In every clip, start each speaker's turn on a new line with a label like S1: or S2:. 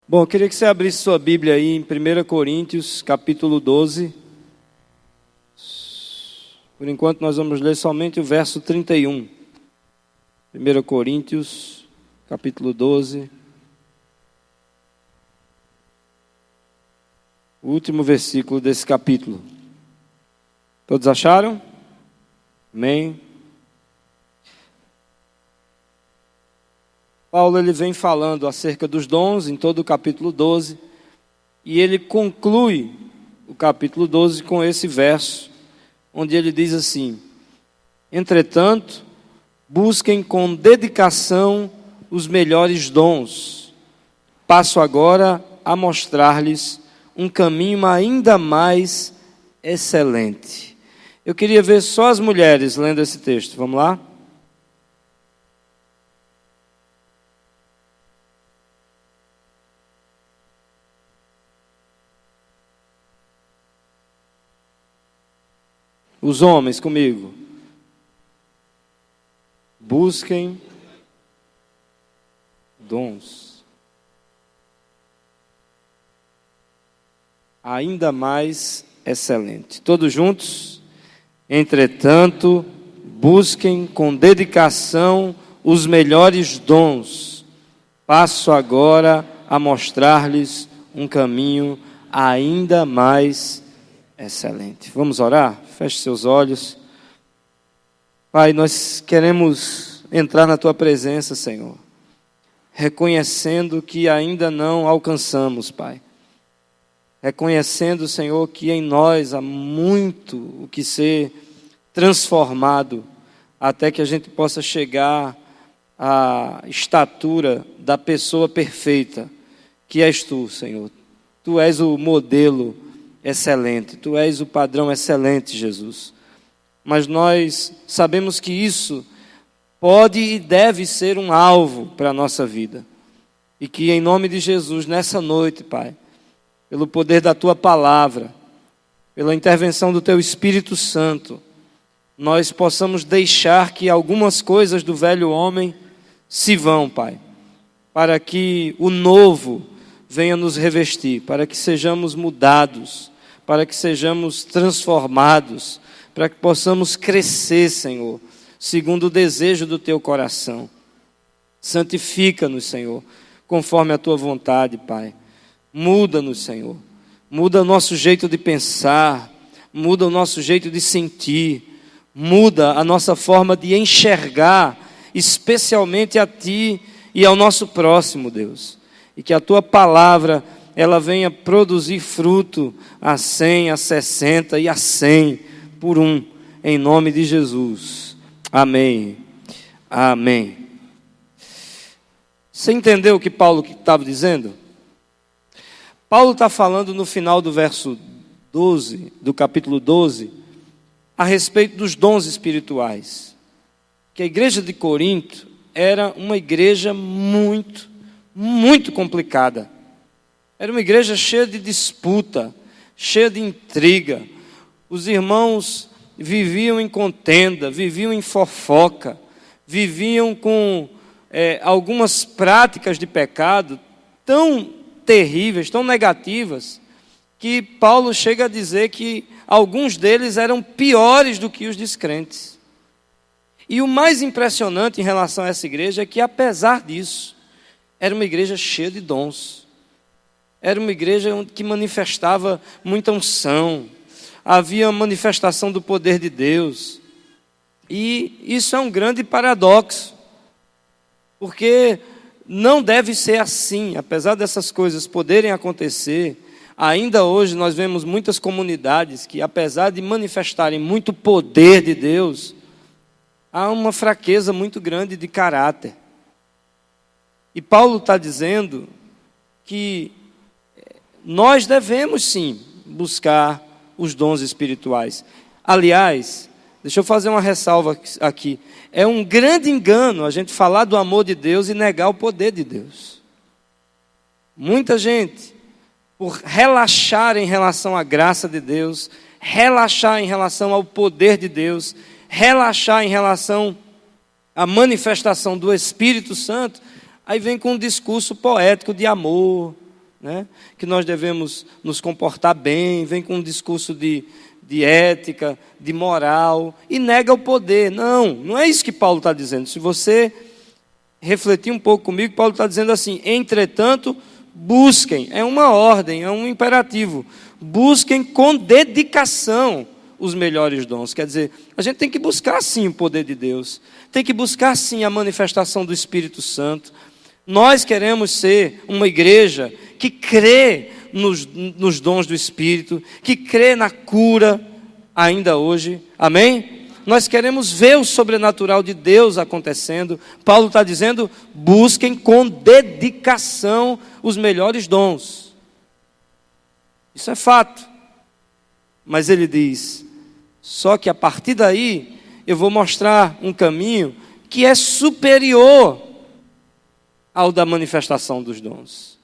S1: Bom, eu queria que você abrisse sua Bíblia aí em 1 Coríntios, capítulo 12. Por enquanto nós vamos ler somente o verso 31. 1 Coríntios, capítulo 12. O último versículo desse capítulo. Todos acharam? Amém. Paulo ele vem falando acerca dos dons em todo o capítulo 12, e ele conclui o capítulo 12 com esse verso, onde ele diz assim: entretanto, busquem com dedicação os melhores dons. Passo agora a mostrar-lhes um caminho ainda mais excelente. Eu queria ver só as mulheres lendo esse texto, vamos lá? Os homens comigo. Busquem dons ainda mais excelente. Todos juntos? Entretanto, busquem com dedicação os melhores dons. Passo agora a mostrar-lhes um caminho ainda mais excelente. Vamos orar? Feche seus olhos. Pai, nós queremos entrar na Tua presença, Senhor, reconhecendo que ainda não alcançamos, Pai. Reconhecendo, Senhor, que em nós há muito o que ser transformado, até que a gente possa chegar à estatura da pessoa perfeita, que és Tu, Senhor. Tu és o modelo excelente, Tu és o padrão excelente, Jesus. Mas nós sabemos que isso pode e deve ser um alvo para a nossa vida. E que em nome de Jesus, nessa noite, Pai, pelo poder da Tua palavra, pela intervenção do Teu Espírito Santo, nós possamos deixar que algumas coisas do velho homem se vão, Pai, para que o novo venha nos revestir, para que sejamos mudados, para que sejamos transformados, para que possamos crescer, Senhor, segundo o desejo do Teu coração. Santifica-nos, Senhor, conforme a Tua vontade, Pai. Muda-nos, Senhor. Muda o nosso jeito de pensar, muda o nosso jeito de sentir, muda a nossa forma de enxergar, especialmente a Ti e ao nosso próximo, Deus. E que a Tua palavra ela venha produzir fruto a 100, a 60 e a 100 por um, em nome de Jesus. Amém. Amém. Você entendeu o que Paulo estava dizendo? Paulo está falando no final do verso 12, do capítulo 12, a respeito dos dons espirituais. Que a igreja de Corinto era uma igreja muito complicada. Era uma igreja cheia de disputa, cheia de intriga. Os irmãos viviam em contenda, viviam em fofoca, viviam com algumas práticas de pecado tão terríveis, tão negativas, que Paulo chega a dizer que alguns deles eram piores do que os descrentes. E o mais impressionante em relação a essa igreja é que, apesar disso, era uma igreja cheia de dons. Era uma igreja que manifestava muita unção, havia manifestação do poder de Deus. E isso é um grande paradoxo, porque não deve ser assim. Apesar dessas coisas poderem acontecer, ainda hoje nós vemos muitas comunidades que, apesar de manifestarem muito poder de Deus, há uma fraqueza muito grande de caráter. E Paulo está dizendo que nós devemos sim buscar os dons espirituais. Aliás, deixa eu fazer uma ressalva aqui. É um grande engano a gente falar do amor de Deus e negar o poder de Deus. Muita gente, por relaxar em relação à graça de Deus, relaxar em relação ao poder de Deus, relaxar em relação à manifestação do Espírito Santo, aí vem com um discurso poético de amor, né? Que nós devemos nos comportar bem, vem com um discurso de ética, de moral, e nega o poder. Não é isso que Paulo está dizendo. Se você refletir um pouco comigo, Paulo está dizendo assim: entretanto, busquem, é uma ordem, é um imperativo, busquem com dedicação os melhores dons. Quer dizer, a gente tem que buscar sim o poder de Deus, tem que buscar sim a manifestação do Espírito Santo. Nós queremos ser uma igreja que crê nos dons do Espírito, que crê na cura ainda hoje, amém? Nós queremos ver o sobrenatural de Deus acontecendo. Paulo está dizendo: busquem com dedicação os melhores dons. Isso é fato. Mas ele diz: só que a partir daí eu vou mostrar um caminho que é superior ao da manifestação dos dons,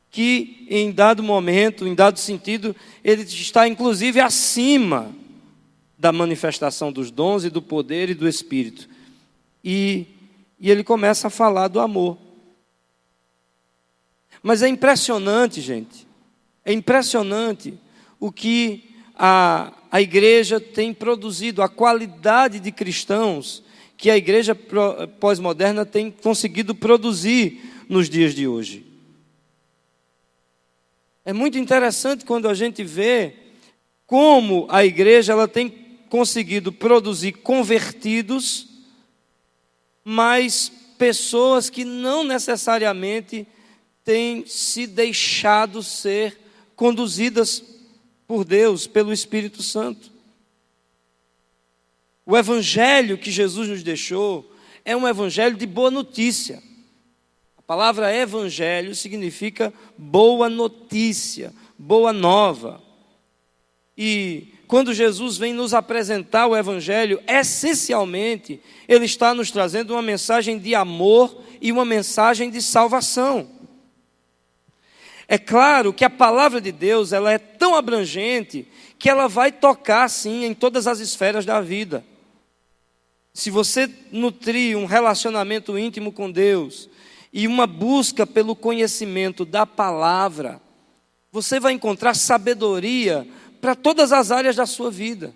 S1: que em dado momento, em dado sentido, ele está inclusive acima da manifestação dos dons e do poder e do Espírito. E ele começa a falar do amor. Mas é impressionante, gente, é impressionante o que a igreja tem produzido, a qualidade de cristãos que a igreja pós-moderna tem conseguido produzir nos dias de hoje. É muito interessante quando a gente vê como a igreja ela tem conseguido produzir convertidos, mas pessoas que não necessariamente têm se deixado ser conduzidas por Deus, pelo Espírito Santo. O evangelho que Jesus nos deixou é um evangelho de boa notícia. A palavra evangelho significa boa notícia, boa nova. E quando Jesus vem nos apresentar o evangelho, essencialmente, ele está nos trazendo uma mensagem de amor e uma mensagem de salvação. É claro que a palavra de Deus ela é tão abrangente que ela vai tocar, sim, em todas as esferas da vida. Se você nutrir um relacionamento íntimo com Deus e uma busca pelo conhecimento da palavra, você vai encontrar sabedoria para todas as áreas da sua vida.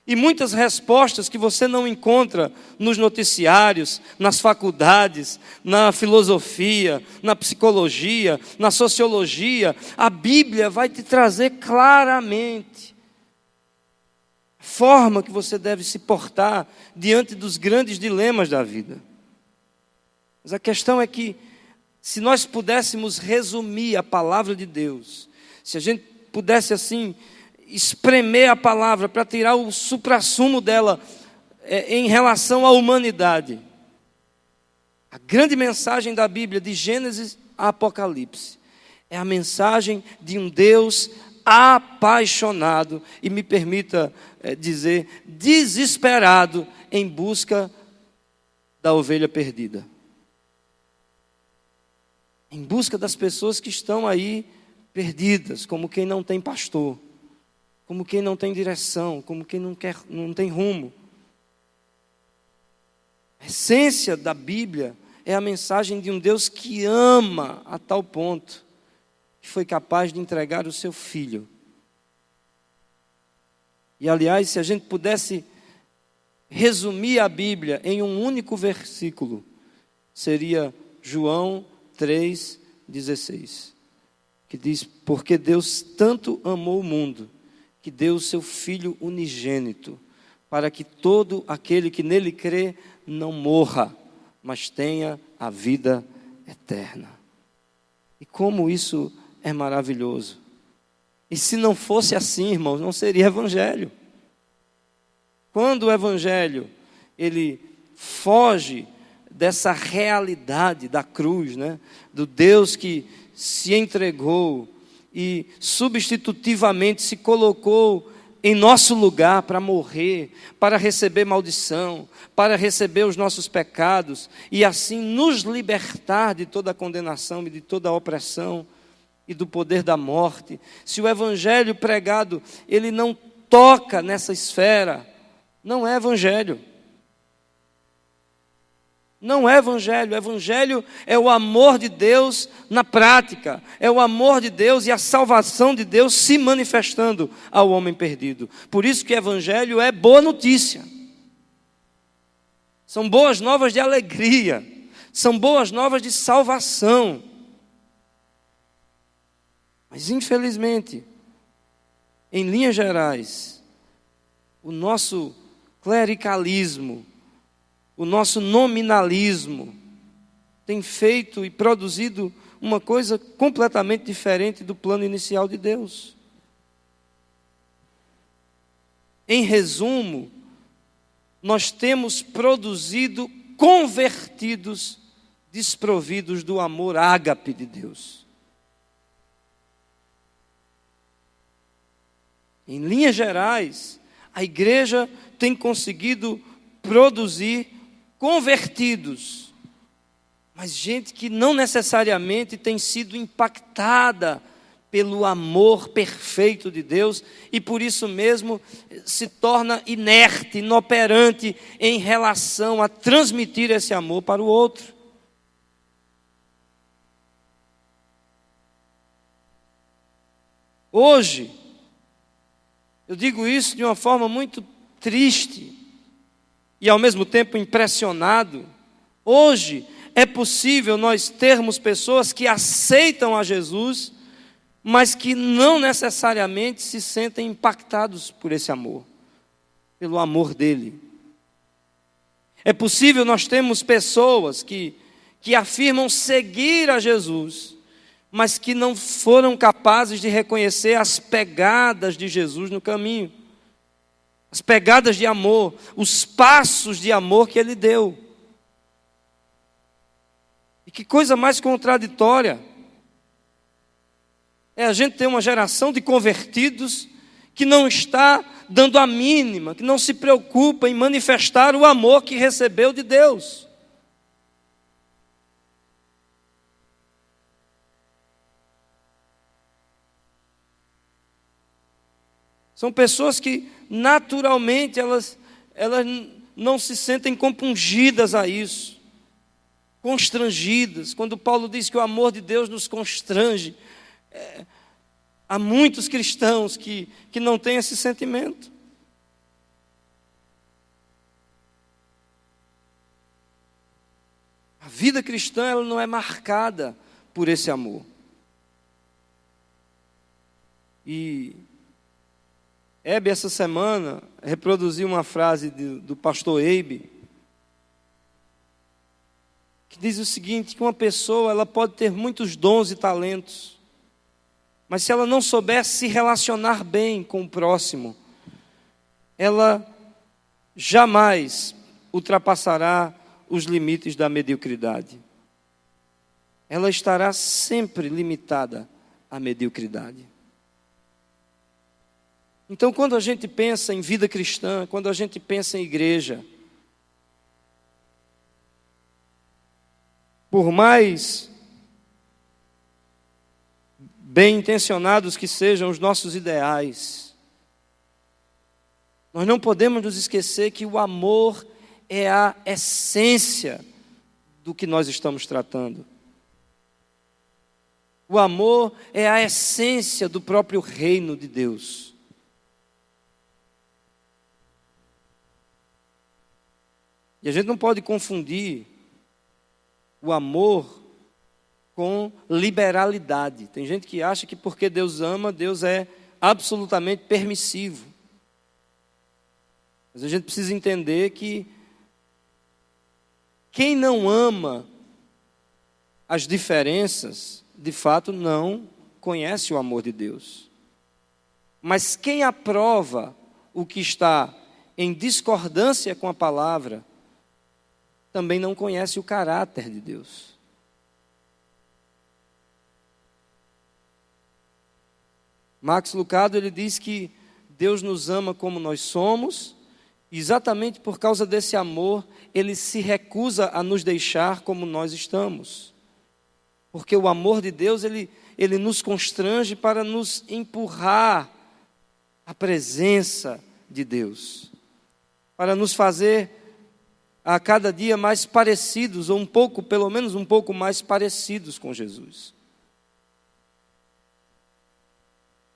S1: E muitas respostas que você não encontra nos noticiários, nas faculdades, na filosofia, na psicologia, na sociologia, a Bíblia vai te trazer claramente a forma que você deve se portar diante dos grandes dilemas da vida. Mas a questão é que, se nós pudéssemos resumir a palavra de Deus, se a gente pudesse assim espremer a palavra para tirar o suprassumo dela em relação à humanidade, a grande mensagem da Bíblia, de Gênesis a Apocalipse, é a mensagem de um Deus apaixonado, e me permita dizer, desesperado em busca da ovelha perdida. Em busca das pessoas que estão aí perdidas, como quem não tem pastor, como quem não tem direção, como quem não tem rumo. A essência da Bíblia é a mensagem de um Deus que ama a tal ponto que foi capaz de entregar o seu Filho. E aliás, se a gente pudesse resumir a Bíblia em um único versículo, seria João 3,16, que diz: porque Deus tanto amou o mundo, que deu o seu Filho unigênito, para que todo aquele que nele crê não morra, mas tenha a vida eterna. E como isso é maravilhoso. E se não fosse assim, irmãos, não seria evangelho. Quando o evangelho, ele foge dessa realidade da cruz, né? Do Deus que se entregou e substitutivamente se colocou em nosso lugar para morrer, para receber maldição, para receber os nossos pecados e assim nos libertar de toda a condenação e de toda a opressão e do poder da morte. Se o evangelho pregado, ele não toca nessa esfera, não é evangelho. Não é evangelho. Evangelho é o amor de Deus na prática. É o amor de Deus e a salvação de Deus se manifestando ao homem perdido. Por isso que evangelho é boa notícia. São boas novas de alegria. São boas novas de salvação. Mas infelizmente, em linhas gerais, o nosso clericalismo, o nosso nominalismo tem feito e produzido uma coisa completamente diferente do plano inicial de Deus. Em resumo, nós temos produzido convertidos desprovidos do amor ágape de Deus. Em linhas gerais, a igreja tem conseguido produzir convertidos, mas gente que não necessariamente tem sido impactada pelo amor perfeito de Deus e por isso mesmo se torna inerte, inoperante em relação a transmitir esse amor para o outro. Hoje, eu digo isso de uma forma muito triste e ao mesmo tempo impressionado. Hoje é possível nós termos pessoas que aceitam a Jesus, mas que não necessariamente se sentem impactados por esse amor, pelo amor dele. É possível nós termos pessoas que afirmam seguir a Jesus, mas que não foram capazes de reconhecer as pegadas de Jesus no caminho, as pegadas de amor, os passos de amor que ele deu. E que coisa mais contraditória é a gente ter uma geração de convertidos que não está dando a mínima, que não se preocupa em manifestar o amor que recebeu de Deus. São pessoas que naturalmente elas não se sentem compungidas a isso, constrangidas. Quando Paulo diz que o amor de Deus nos constrange, há muitos cristãos que não têm esse sentimento. A vida cristã ela não é marcada por esse amor. E Hebe, essa semana, reproduziu uma frase do pastor Eibe, que diz o seguinte, que uma pessoa ela pode ter muitos dons e talentos, mas se ela não souber se relacionar bem com o próximo, ela jamais ultrapassará os limites da mediocridade. Ela estará sempre limitada à mediocridade. Então, quando a gente pensa em vida cristã, quando a gente pensa em igreja, por mais bem intencionados que sejam os nossos ideais, nós não podemos nos esquecer que o amor é a essência do que nós estamos tratando. O amor é a essência do próprio reino de Deus. E a gente não pode confundir o amor com liberalidade. Tem gente que acha que porque Deus ama, Deus é absolutamente permissivo. Mas a gente precisa entender que quem não ama as diferenças, de fato não conhece o amor de Deus. Mas quem aprova o que está em discordância com a palavra, também não conhece o caráter de Deus. Max Lucado ele diz que Deus nos ama como nós somos, e exatamente por causa desse amor, Ele se recusa a nos deixar como nós estamos. Porque o amor de Deus, ele nos constrange para nos empurrar à presença de Deus, para nos fazer a cada dia mais parecidos, ou pelo menos um pouco mais parecidos com Jesus.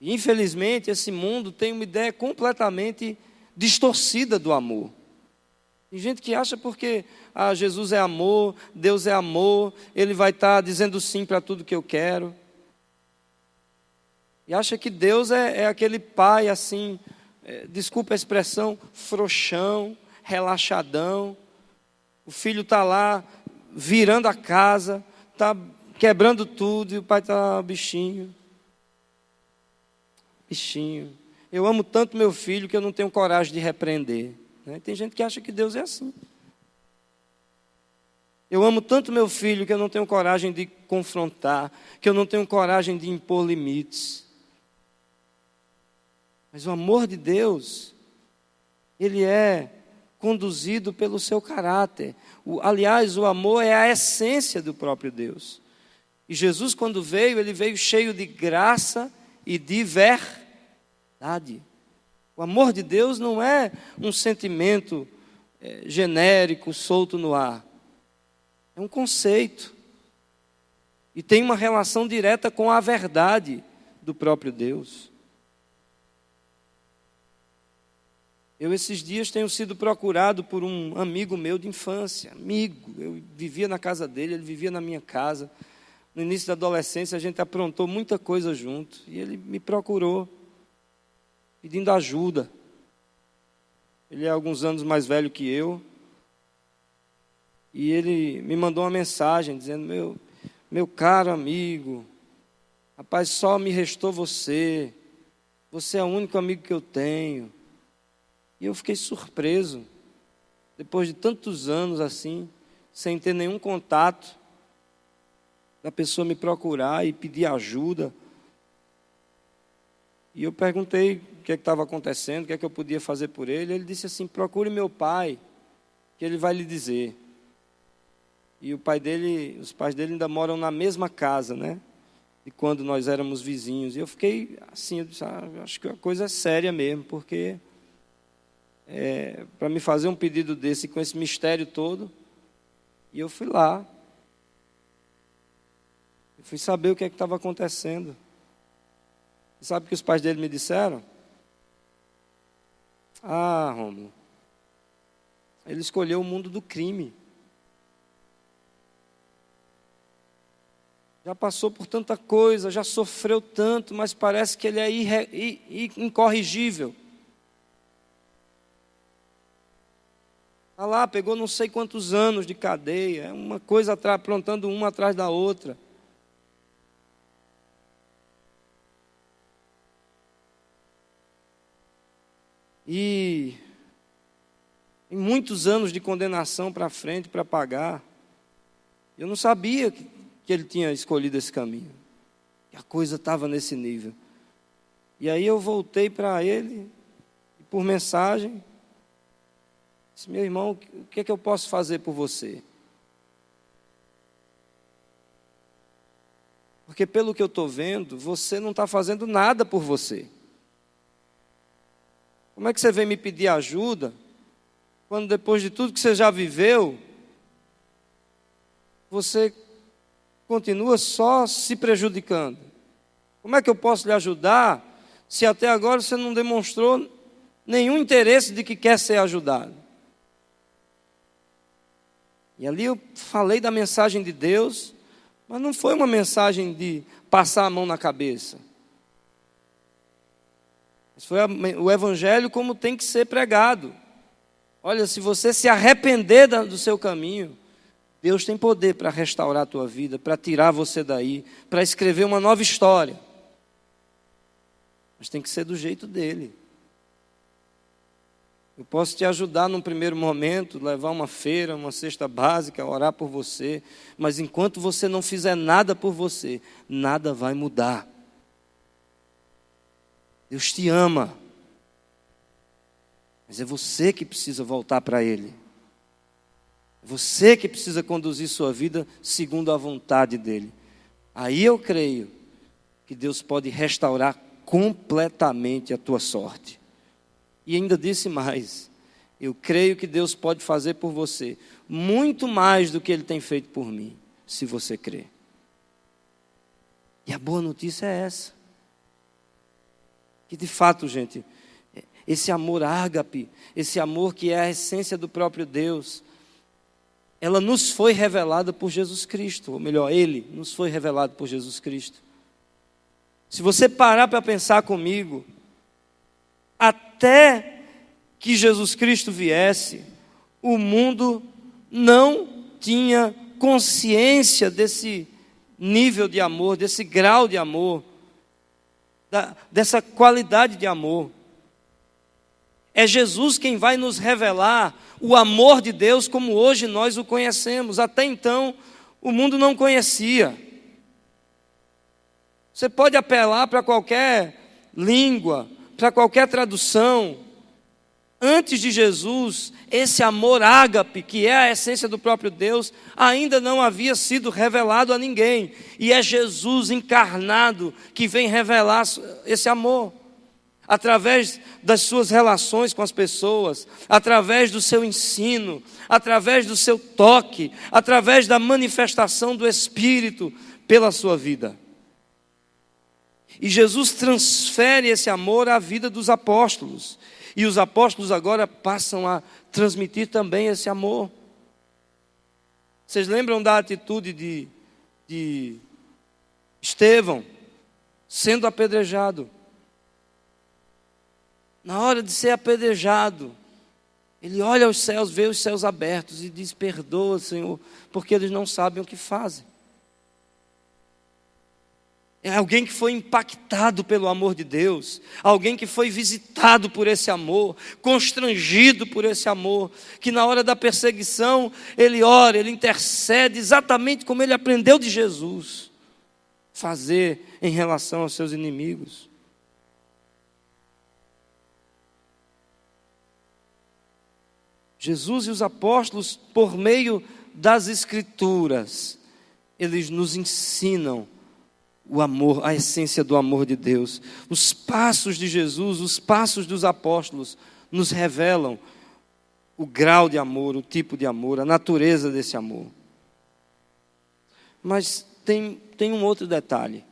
S1: E, infelizmente, esse mundo tem uma ideia completamente distorcida do amor. Tem gente que acha porque Jesus é amor, Deus é amor, Ele vai estar dizendo sim para tudo que eu quero. E acha que Deus é aquele pai assim, desculpa a expressão, frouxão, relaxadão. O filho está lá virando a casa, está quebrando tudo, e o pai está, bichinho. Bichinho. Eu amo tanto meu filho que eu não tenho coragem de repreender. Tem gente que acha que Deus é assim. Eu amo tanto meu filho que eu não tenho coragem de confrontar, que eu não tenho coragem de impor limites. Mas o amor de Deus, ele é conduzido pelo seu caráter. Aliás, o amor é a essência do próprio Deus. E Jesus, quando veio, ele veio cheio de graça e de verdade. O amor de Deus não é um sentimento genérico, solto no ar. É um conceito. E tem uma relação direta com a verdade do próprio Deus. Eu, esses dias, tenho sido procurado por um amigo meu de infância. Amigo, eu vivia na casa dele, ele vivia na minha casa. No início da adolescência, a gente aprontou muita coisa junto. E ele me procurou, pedindo ajuda. Ele é alguns anos mais velho que eu. E ele me mandou uma mensagem dizendo: meu caro amigo, rapaz, só me restou você. Você é o único amigo que eu tenho. E eu fiquei surpreso, depois de tantos anos assim, sem ter nenhum contato, da pessoa me procurar e pedir ajuda. E eu perguntei o que estava acontecendo, o que é que eu podia fazer por ele. Ele disse assim: procure meu pai, que ele vai lhe dizer. E os pais dele ainda moram na mesma casa, né? De quando nós éramos vizinhos. E eu fiquei assim, eu disse, acho que a coisa é séria mesmo, porque para me fazer um pedido desse com esse mistério todo. E eu fui lá. Eu fui saber o que é que estava acontecendo. E sabe o que os pais dele me disseram? Rômulo, ele escolheu o mundo do crime. Já passou por tanta coisa, já sofreu tanto, mas parece que ele é incorrigível. Está lá, pegou não sei quantos anos de cadeia, é uma coisa aprontando uma atrás da outra. E em muitos anos de condenação para frente, para pagar. Eu não sabia que ele tinha escolhido esse caminho, que a coisa estava nesse nível. E aí eu voltei para ele, e por mensagem, disse: meu irmão, o que é que eu posso fazer por você? Porque pelo que eu estou vendo, você não está fazendo nada por você. Como é que você vem me pedir ajuda, quando depois de tudo que você já viveu, você continua só se prejudicando? Como é que eu posso lhe ajudar, se até agora você não demonstrou nenhum interesse de que quer ser ajudado? E ali eu falei da mensagem de Deus, mas não foi uma mensagem de passar a mão na cabeça. Mas foi o evangelho como tem que ser pregado. Olha, se você se arrepender do seu caminho, Deus tem poder para restaurar a tua vida, para tirar você daí, para escrever uma nova história. Mas tem que ser do jeito dele. Eu posso te ajudar num primeiro momento, levar uma feira, uma cesta básica, orar por você, mas enquanto você não fizer nada por você, nada vai mudar. Deus te ama, mas é você que precisa voltar para Ele. É você que precisa conduzir sua vida segundo a vontade dEle. Aí eu creio que Deus pode restaurar completamente a tua sorte. E ainda disse mais: Eu creio que Deus pode fazer por você muito mais do que Ele tem feito por mim, se você crer. E a boa notícia é essa. Que de fato, gente, esse amor ágape, esse amor que é a essência do próprio Deus, ela nos foi revelada por Jesus Cristo, ou melhor, Ele nos foi revelado por Jesus Cristo. Se você parar para pensar comigo, até que Jesus Cristo viesse, o mundo não tinha consciência desse nível de amor, desse grau de amor, dessa qualidade de amor. É Jesus quem vai nos revelar o amor de Deus como hoje nós o conhecemos. Até então, o mundo não conhecia. Você pode apelar para qualquer língua, para qualquer tradução. Antes de Jesus, esse amor ágape, que é a essência do próprio Deus, ainda não havia sido revelado a ninguém. E é Jesus encarnado que vem revelar esse amor. Através das suas relações com as pessoas, através do seu ensino, através do seu toque, através da manifestação do Espírito pela sua vida. E Jesus transfere esse amor à vida dos apóstolos. E os apóstolos agora passam a transmitir também esse amor. Vocês lembram da atitude de Estevão, sendo apedrejado? Na hora de ser apedrejado, ele olha aos céus, vê os céus abertos e diz: perdoa, Senhor, porque eles não sabem o que fazem. É alguém que foi impactado pelo amor de Deus, alguém que foi visitado por esse amor, constrangido por esse amor, que na hora da perseguição, ele ora, ele intercede exatamente como ele aprendeu de Jesus fazer em relação aos seus inimigos. Jesus e os apóstolos, por meio das Escrituras, eles nos ensinam o amor, a essência do amor de Deus. Os passos de Jesus, os passos dos apóstolos, nos revelam o grau de amor, o tipo de amor, a natureza desse amor. Mas tem um outro detalhe.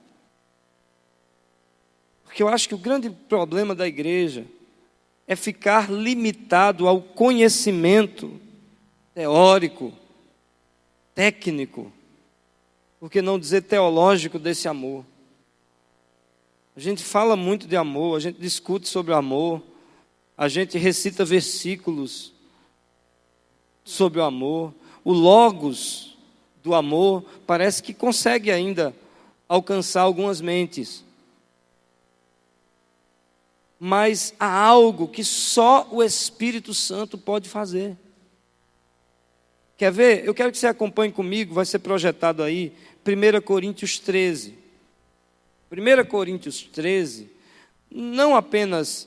S1: Porque eu acho que o grande problema da igreja é ficar limitado ao conhecimento teórico, técnico, por que não dizer teológico desse amor. A gente fala muito de amor, a gente discute sobre o amor, a gente recita versículos sobre o amor. O logos do amor parece que consegue ainda alcançar algumas mentes. Mas há algo que só o Espírito Santo pode fazer. Quer ver? Eu quero que você acompanhe comigo, vai ser projetado aí, 1 Coríntios 13. 1 Coríntios 13, não apenas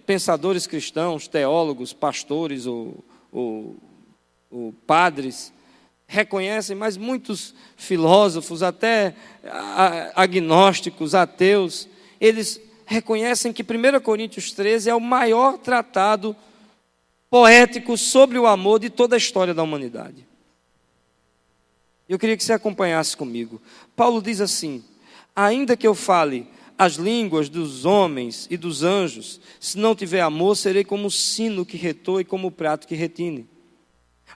S1: pensadores cristãos, teólogos, pastores ou padres reconhecem, mas muitos filósofos, até agnósticos, ateus, eles reconhecem que 1 Coríntios 13 é o maior tratado poético sobre o amor de toda a história da humanidade. Eu queria que você acompanhasse comigo. Paulo diz assim: ainda que eu fale as línguas dos homens e dos anjos, se não tiver amor, serei como o sino que retoa e como o prato que retine.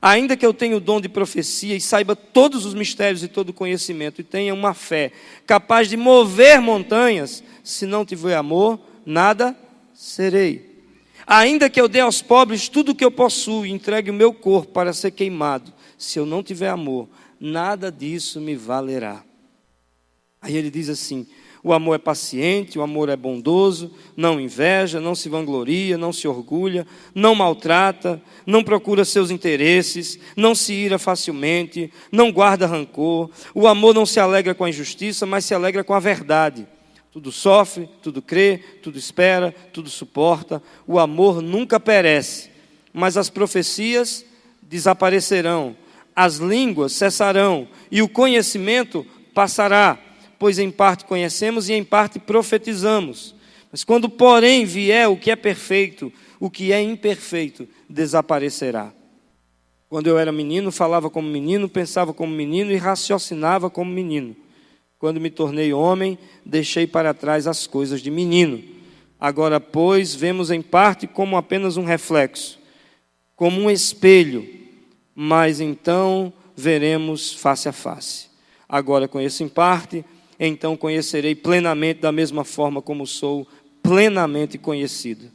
S1: Ainda que eu tenha o dom de profecia e saiba todos os mistérios e todo o conhecimento, e tenha uma fé capaz de mover montanhas, se não tiver amor, nada serei. Ainda que eu dê aos pobres tudo o que eu possuo e entregue o meu corpo para ser queimado, se eu não tiver amor, nada disso me valerá. Aí ele diz assim: o amor é paciente, o amor é bondoso, não inveja, não se vangloria, não se orgulha, não maltrata, não procura seus interesses, não se ira facilmente, não guarda rancor. O amor não se alegra com a injustiça, mas se alegra com a verdade. Tudo sofre, tudo crê, tudo espera, tudo suporta. O amor nunca perece, mas as profecias desaparecerão, as línguas cessarão e o conhecimento passará, pois em parte conhecemos e em parte profetizamos. Mas quando, porém, vier o que é perfeito, o que é imperfeito desaparecerá. Quando eu era menino, falava como menino, pensava como menino e raciocinava como menino. Quando me tornei homem, deixei para trás as coisas de menino. Agora, pois, vemos em parte como apenas um reflexo, como um espelho, mas então veremos face a face. Agora conheço em parte, então conhecerei plenamente da mesma forma como sou plenamente conhecido.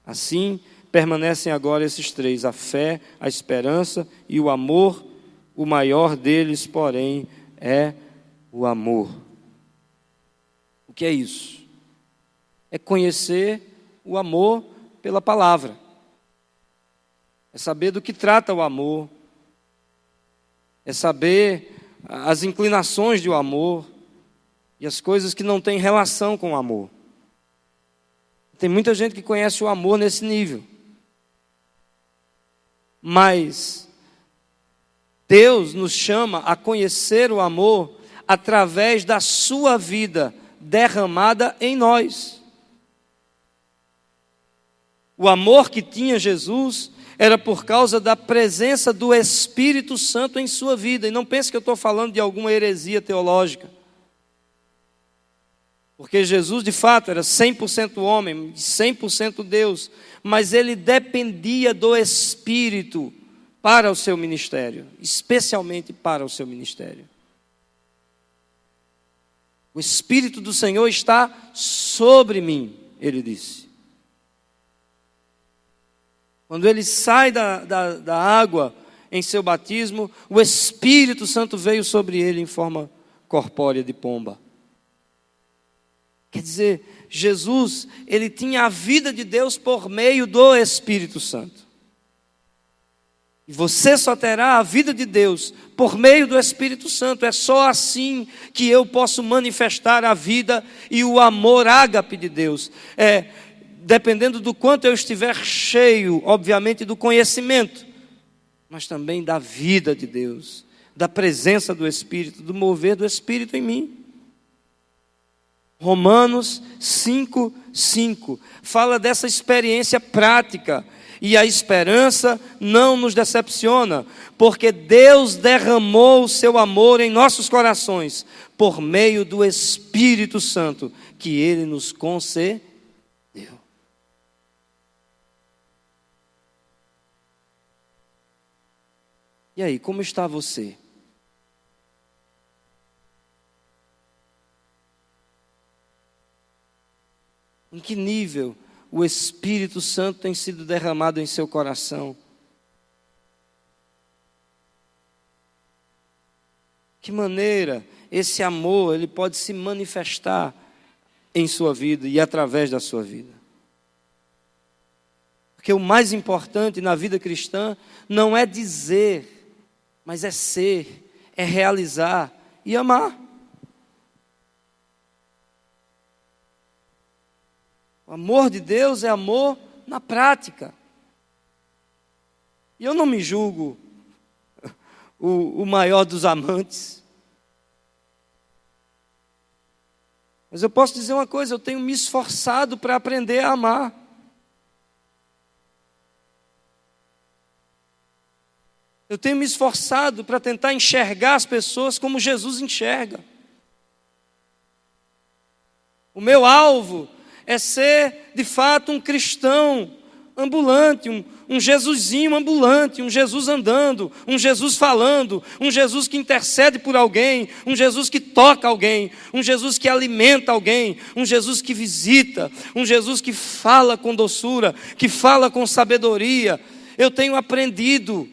S1: Assim, permanecem agora esses três: a fé, a esperança e o amor. O maior deles, porém, é o amor. O que é isso? É conhecer o amor pela palavra. É saber do que trata o amor. É saber as inclinações do amor e as coisas que não têm relação com o amor. Tem muita gente que conhece o amor nesse nível. Mas Deus nos chama a conhecer o amor através da sua vida derramada em nós. O amor que tinha Jesus era por causa da presença do Espírito Santo em sua vida. E não pense que eu estou falando de alguma heresia teológica. Porque Jesus, de fato, era 100% homem, 100% Deus. Mas ele dependia do Espírito para o seu ministério. Especialmente para o seu ministério. O Espírito do Senhor está sobre mim, ele disse. Quando ele sai da água em seu batismo, o Espírito Santo veio sobre ele em forma corpórea de pomba. Quer dizer, Jesus, ele tinha a vida de Deus por meio do Espírito Santo. E você só terá a vida de Deus por meio do Espírito Santo. É só assim que eu posso manifestar a vida e o amor ágape de Deus. Dependendo do quanto eu estiver cheio, obviamente, do conhecimento, mas também da vida de Deus, da presença do Espírito, do mover do Espírito em mim. Romanos 5:5 fala dessa experiência prática. E a esperança não nos decepciona, porque Deus derramou o seu amor em nossos corações, por meio do Espírito Santo, que Ele nos concedeu. E aí, como está você? Em que nível o Espírito Santo tem sido derramado em seu coração? Que maneira esse amor ele pode se manifestar em sua vida e através da sua vida? Porque o mais importante na vida cristã não é dizer, mas é ser, é realizar e amar. O amor de Deus é amor na prática. E eu não me julgo o maior dos amantes. Mas eu posso dizer uma coisa, eu tenho me esforçado para aprender a amar. Eu tenho me esforçado para tentar enxergar as pessoas como Jesus enxerga. O meu alvo é ser, de fato, um cristão ambulante, um Jesusinho ambulante, um Jesus andando, um Jesus falando, um Jesus que intercede por alguém, um Jesus que toca alguém, um Jesus que alimenta alguém, um Jesus que visita, um Jesus que fala com doçura, que fala com sabedoria. Eu tenho aprendido.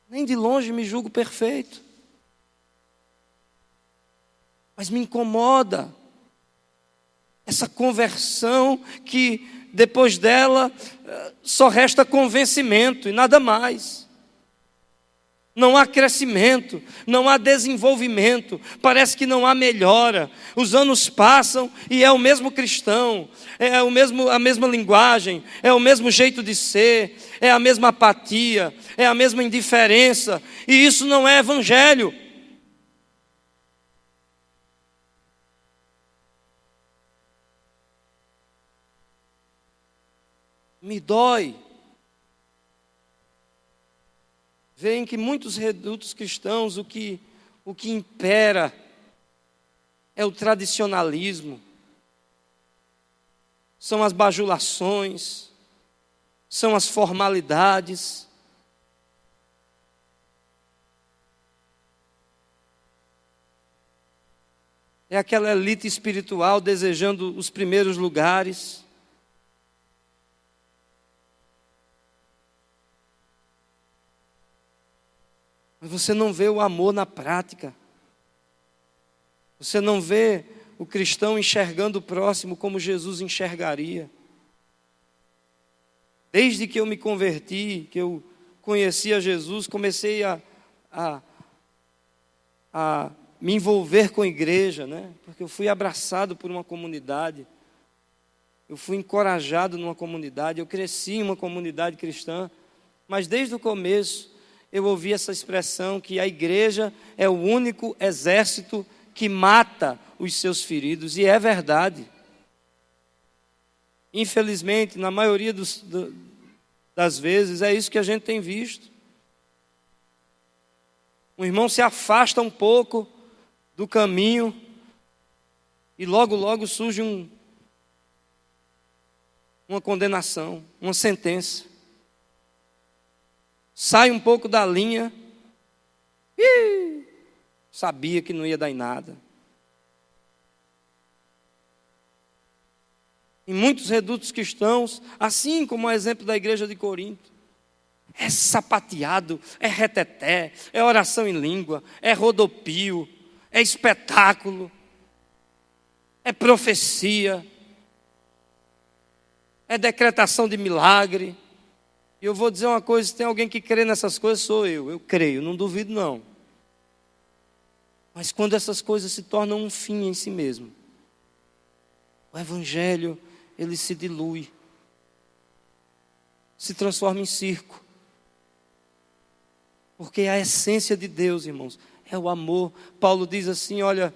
S1: Nem de longe me julgo perfeito. Mas me incomoda essa conversão que depois dela só resta convencimento e nada mais. Não há crescimento, não há desenvolvimento, parece que não há melhora. Os anos passam e é o mesmo cristão, a mesma linguagem, é o mesmo jeito de ser, é a mesma apatia, é a mesma indiferença, e isso não é evangelho. Me dói. Veem que muitos redutos cristãos, o que impera é o tradicionalismo, são as bajulações, são as formalidades. É aquela elite espiritual desejando os primeiros lugares. Mas você não vê o amor na prática. Você não vê o cristão enxergando o próximo como Jesus enxergaria. Desde que eu me converti, que eu conheci a Jesus, comecei a me envolver com a igreja, né? Porque eu fui abraçado por uma comunidade, eu fui encorajado numa comunidade, eu cresci em uma comunidade cristã, mas desde o começo eu ouvi essa expressão que a igreja é o único exército que mata os seus feridos, e é verdade. Infelizmente, na maioria das vezes, é isso que a gente tem visto. O irmão se afasta um pouco do caminho e logo surge uma condenação, uma sentença. Sai um pouco da linha, sabia que não ia dar em nada. Em muitos redutos cristãos, assim como o exemplo da igreja de Corinto, é sapateado, é reteté, é oração em língua, é rodopio, é espetáculo, é profecia, é decretação de milagre. E eu vou dizer uma coisa: se tem alguém que crê nessas coisas, sou eu creio, não duvido não. Mas quando essas coisas se tornam um fim em si mesmo, o evangelho, ele se dilui, se transforma em circo. Porque a essência de Deus, irmãos, é o amor. Paulo diz assim, olha,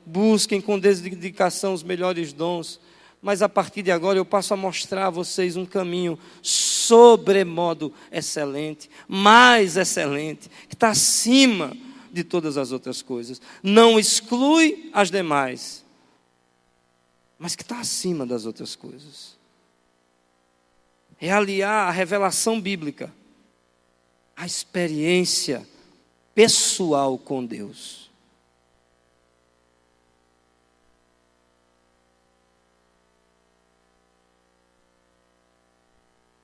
S1: busquem com dedicação os melhores dons, mas a partir de agora eu passo a mostrar a vocês um caminho sobremodo excelente, mais excelente, que está acima de todas as outras coisas. Não exclui as demais, mas que está acima das outras coisas. É aliar a revelação bíblica à experiência pessoal com Deus.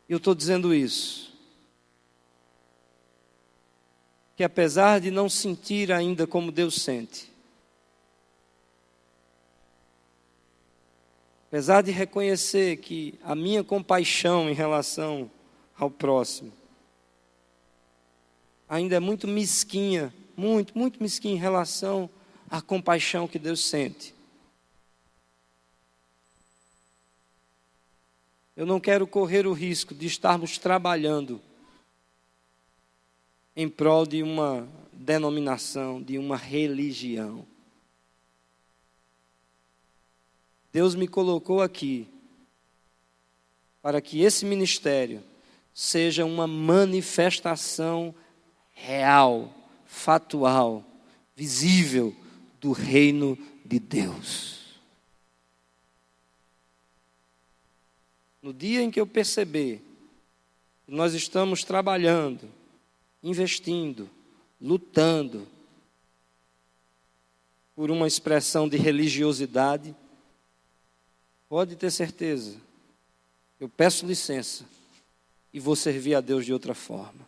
S1: Eu estou dizendo isso, que apesar de não sentir ainda como Deus sente, apesar de reconhecer que a minha compaixão em relação ao próximo ainda é muito mesquinha, muito mesquinha em relação à compaixão que Deus sente, eu não quero correr o risco de estarmos trabalhando em prol de uma denominação, de uma religião. Deus me colocou aqui para que esse ministério seja uma manifestação real, fatual, visível do reino de Deus. No dia em que eu perceber que nós estamos trabalhando, investindo, lutando por uma expressão de religiosidade, pode ter certeza, eu peço licença e vou servir a Deus de outra forma.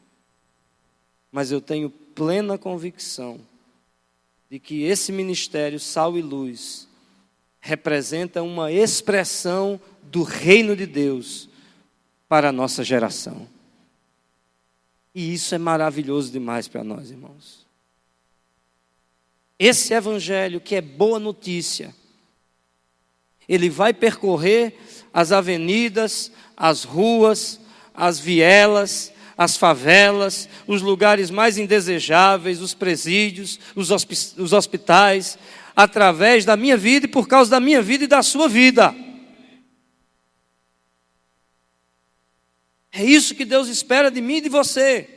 S1: Mas eu tenho plena convicção de que esse ministério Sal e Luz representa uma expressão do reino de Deus para a nossa geração. E isso é maravilhoso demais para nós, irmãos. Esse evangelho que é boa notícia, ele vai percorrer as avenidas, as ruas, as vielas, as favelas, os lugares mais indesejáveis, os presídios, os hospitais, através da minha vida e por causa da minha vida e da sua vida. É isso que Deus espera de mim e de você.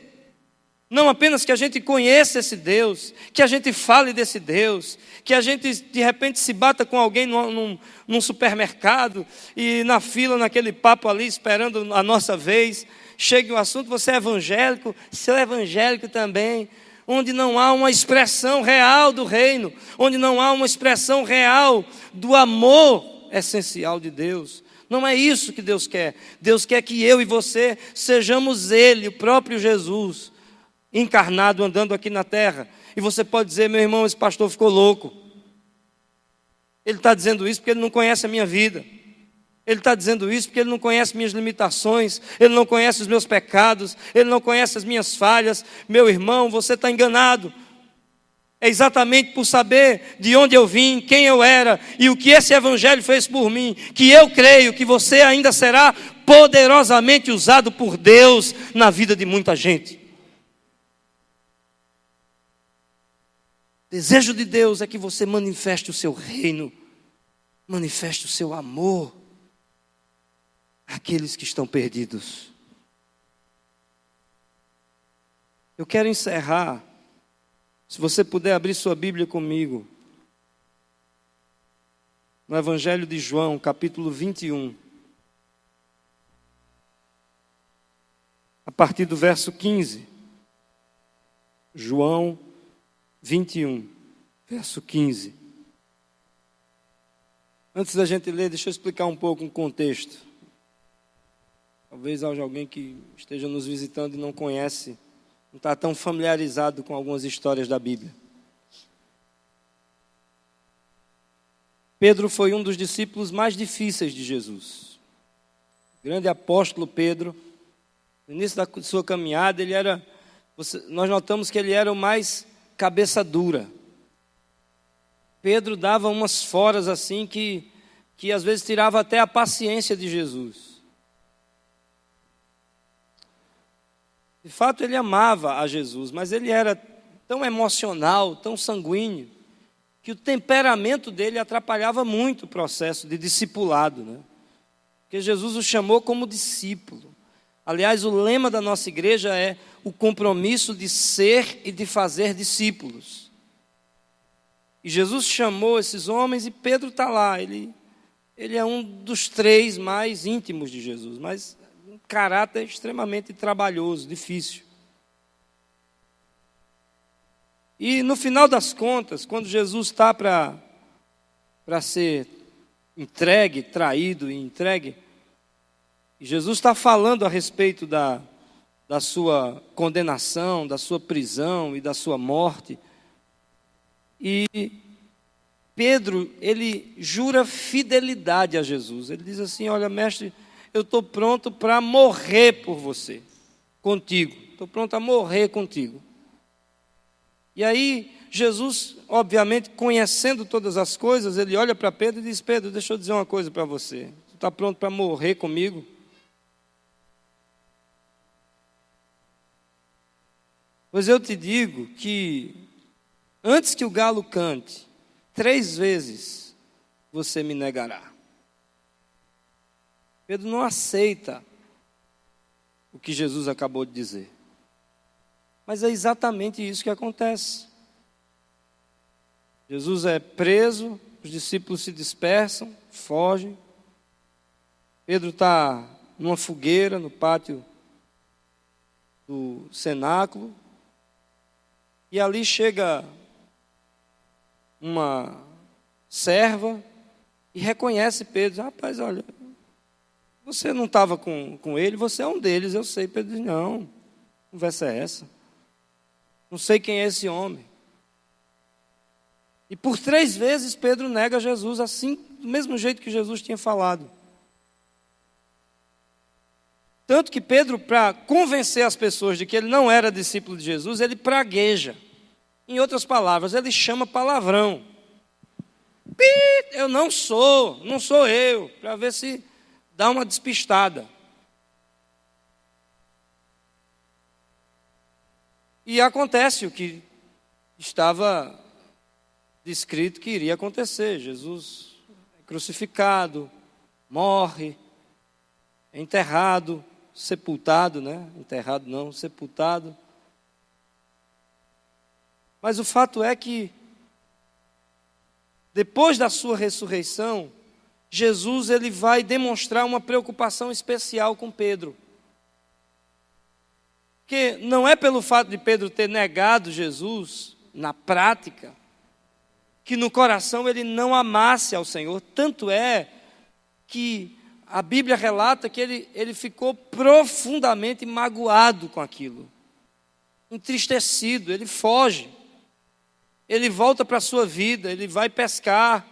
S1: Não apenas que a gente conheça esse Deus, que a gente fale desse Deus, que a gente de repente se bata com alguém num supermercado e na fila, naquele papo ali, esperando a nossa vez, chegue o assunto, você é evangélico, seu evangélico também, onde não há uma expressão real do reino, onde não há uma expressão real do amor essencial de Deus. Não é isso que Deus quer. Deus quer que eu e você sejamos Ele, o próprio Jesus, encarnado, andando aqui na terra. E você pode dizer: meu irmão, esse pastor ficou louco. Ele está dizendo isso porque ele não conhece a minha vida. Ele está dizendo isso porque ele não conhece minhas limitações, ele não conhece os meus pecados, ele não conhece as minhas falhas. Meu irmão, você está enganado. É exatamente por saber de onde eu vim, quem eu era e o que esse evangelho fez por mim, que eu creio que você ainda será poderosamente usado por Deus na vida de muita gente. O desejo de Deus é que você manifeste o seu reino, manifeste o seu amor àqueles que estão perdidos. Eu quero encerrar, se você puder abrir sua Bíblia comigo, no Evangelho de João, capítulo 21, a partir do verso 15. João 21, verso 15. Antes da gente ler, deixa eu explicar um pouco um contexto. Talvez haja alguém que esteja nos visitando e não conhece, não está tão familiarizado com algumas histórias da Bíblia. Pedro foi um dos discípulos mais difíceis de Jesus. O grande apóstolo Pedro, no início da sua caminhada, nós notamos que ele era o mais cabeça dura. Pedro dava umas foras assim que às vezes tirava até a paciência de Jesus. De fato, ele amava a Jesus, mas ele era tão emocional, tão sanguíneo, que o temperamento dele atrapalhava muito o processo de discipulado, né? Porque Jesus o chamou como discípulo. Aliás, o lema da nossa igreja é o compromisso de ser e de fazer discípulos. E Jesus chamou esses homens e Pedro está lá. Ele é um dos 3 mais íntimos de Jesus, mas um caráter extremamente trabalhoso, difícil. E no final das contas, quando Jesus está para ser entregue, traído e entregue, e Jesus está falando a respeito da sua condenação, da sua prisão e da sua morte. E Pedro, ele jura fidelidade a Jesus. Ele diz assim: olha, mestre, eu estou pronto para morrer por você, contigo. Estou pronto a morrer contigo. E aí, Jesus, obviamente, conhecendo todas as coisas, ele olha para Pedro e diz: Pedro, deixa eu dizer uma coisa para você. Tu está pronto para morrer comigo? Pois eu te digo que antes que o galo cante, 3 vezes você me negará. Pedro não aceita o que Jesus acabou de dizer. Mas é exatamente isso que acontece. Jesus é preso, os discípulos se dispersam, fogem. Pedro está numa fogueira no pátio do cenáculo. E ali chega uma serva e reconhece Pedro. Rapaz, olha, você não estava com ele, você é um deles, eu sei. Pedro diz: não, conversa é essa? Não sei quem é esse homem. E por 3 vezes Pedro nega Jesus, assim, do mesmo jeito que Jesus tinha falado. Tanto que Pedro, para convencer as pessoas de que ele não era discípulo de Jesus, ele pragueja. Em outras palavras, ele chama palavrão. Eu não sou eu, para ver se dá uma despistada. E acontece o que estava descrito que iria acontecer. Jesus é crucificado, morre, é enterrado, sepultado, né? Enterrado não, sepultado. Mas o fato é que, depois da sua ressurreição, Jesus ele vai demonstrar uma preocupação especial com Pedro. Porque não é pelo fato de Pedro ter negado Jesus, na prática, que no coração ele não amasse ao Senhor. Tanto é que a Bíblia relata que ele ficou profundamente magoado com aquilo, entristecido, ele foge, ele volta para a sua vida, ele vai pescar.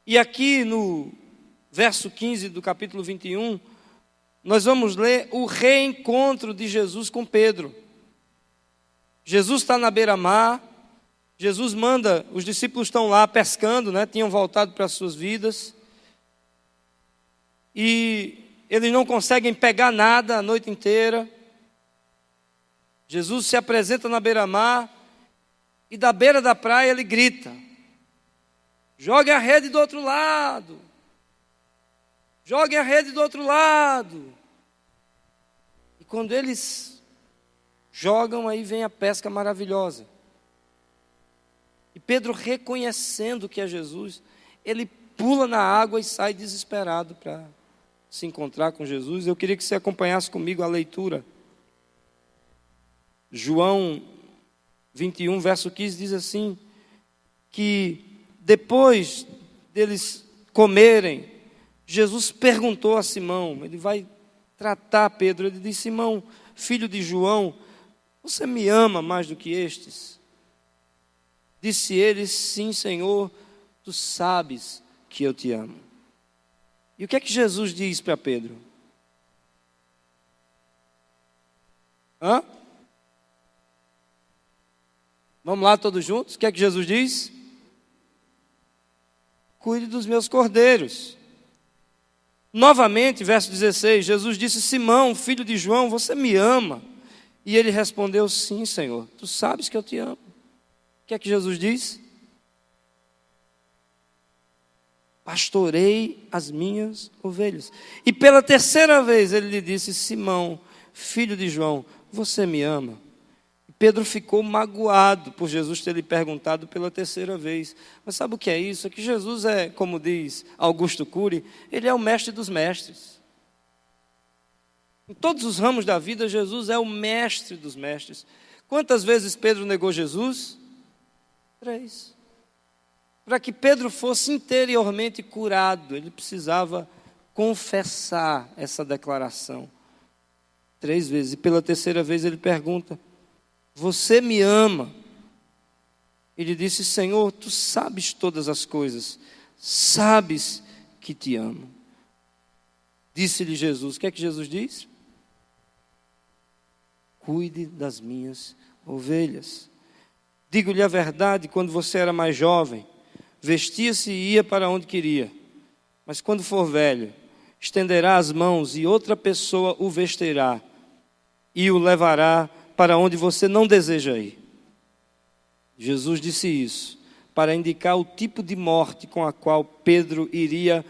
S1: E aqui no verso 15 do capítulo 21, nós vamos ler o reencontro de Jesus com Pedro. Jesus está na beira-mar, Jesus manda, os discípulos estão lá pescando, né? Tinham voltado para as suas vidas, e eles não conseguem pegar nada a noite inteira. Jesus se apresenta na beira-mar, e da beira da praia ele grita: jogue a rede do outro lado, jogue a rede do outro lado. E quando eles jogam, aí vem a pesca maravilhosa. E Pedro, reconhecendo que é Jesus, ele pula na água e sai desesperado para se encontrar com Jesus. Eu queria que você acompanhasse comigo a leitura. João 21, verso 15 diz assim, que depois deles comerem, Jesus perguntou a Simão, ele vai tratar Pedro, ele diz: Simão, filho de João, você me ama mais do que estes? Disse ele: sim, Senhor, tu sabes que eu te amo. E o que é que Jesus diz para Pedro? Vamos lá todos juntos? O que é que Jesus diz? Cuide dos meus cordeiros. Novamente, verso 16, Jesus disse: Simão, filho de João, você me ama? E ele respondeu: sim, Senhor, tu sabes que eu te amo. O que é que Jesus diz? Pastorei as minhas ovelhas. E pela terceira vez ele lhe disse: Simão, filho de João, você me ama? Pedro ficou magoado por Jesus ter lhe perguntado pela terceira vez. Mas sabe o que é isso? É que Jesus é, como diz Augusto Cury, ele é o mestre dos mestres. Em todos os ramos da vida, Jesus é o mestre dos mestres. Quantas vezes Pedro negou Jesus? 3. Para que Pedro fosse interiormente curado, ele precisava confessar essa declaração 3 vezes. E pela terceira vez ele pergunta: você me ama? Ele disse: Senhor, tu sabes todas as coisas, sabes que te amo. Disse-lhe Jesus, o que é que Jesus diz? Cuide das minhas ovelhas. Digo-lhe a verdade, quando você era mais jovem, vestia-se e ia para onde queria. Mas quando for velho, estenderá as mãos e outra pessoa o vestirá e o levará para onde você não deseja ir. Jesus disse isso para indicar o tipo de morte com a qual Pedro iria